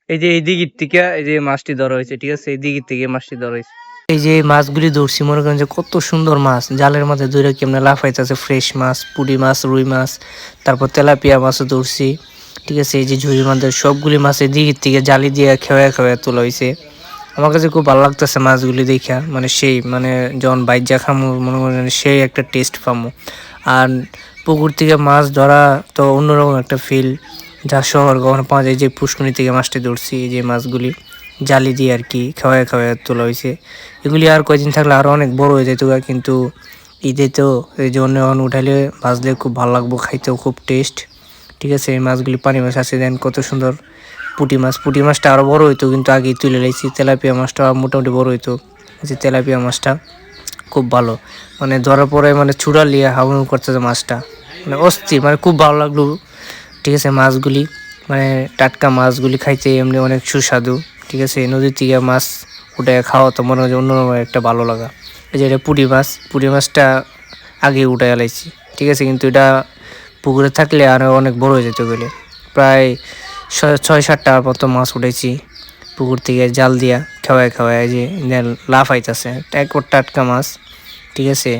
এই যে এই দিকের থেকে এই যে মাছটি ধরা হয়েছে, ঠিক আছে, এই দিকের থেকে মাছটি ধরা হয়েছে। এই যে মাছগুলি ধরছি মনে করেন যে কত সুন্দর মাছ, জালের মধ্যে ধরে কেমনে লাফাইতেছে, ফ্রেশ মাছ, পুঁটি মাছ, রুই মাছ, তারপর তেলাপিয়া মাছও ধরছি। ঠিক আছে, এই যে ঝুড়ির মধ্যে সবগুলি মাছ এই দিকের থেকে জালি দিয়ে খেয়ে খেয়ে তোলা হয়েছে। আমার কাছে খুব ভালো লাগতেছে মাছগুলি দেখা, মানে সেই মানে যখন বাইজা খামু মনে করেন সেই একটা টেস্ট পামু। আর পুকুর থেকে মাছ ধরা তো অন্যরকম একটা ফিল, যা শহর কখনো পাওয়া যায়। যে পুষ্করণী থেকে মাছটি ধরছি, এই যে মাছগুলি জালি দিয়ে আর কি খাওয়ায় খাওয়ায় তোলা হয়েছে। এগুলি আর কয়েকদিন থাকলে আরও অনেক বড় হয়ে যেত, কিন্তু ঈদে তো এই জন্য এখন উঠাইলে ভাজলে খুব ভালো লাগবো, খাইতেও খুব টেস্ট। ঠিক আছে, এই মাছগুলি পানি মাছ আছে, দেন কত সুন্দর পুঁটি মাছ। পুঁটি মাছটা আরও বড় হইতো, কিন্তু আগেই তুলে লাইছি। তেলাপিয়া মাছটা মোটামুটি বড় হইতো। যে তেলাপিয়া মাছটা খুব ভালো, মানে ধরার পরে মানে চূড়া লিয়ে হাউন করতেছে মাছটা, মানে অস্থির, মানে খুব ভালো লাগলো। ঠিক আছে, মাছগুলি মানে টাটকা মাছগুলি খাইতে এমনি অনেক সুস্বাদু। ঠিক আছে, নদীর থেকে মাছ উঠে খাওয়া তো মনে হয় অন্যরকম একটা ভালো লাগা। এই যে এটা পুঁটি মাছ, পুঁটি মাছটা আগে উঠে এলাইছি। ঠিক আছে, কিন্তু এটা পুকুরে থাকলে আরও অনেক বড় হয়ে যেত বলে। প্রায় 6-7টার মতো মাছ উঠেছি পুকুর থেকে জাল দিয়া খাওয়ায় খাওয়ায়, যে লাফ আইতাছে, একবার টাটকা মাছ। ঠিক আছে।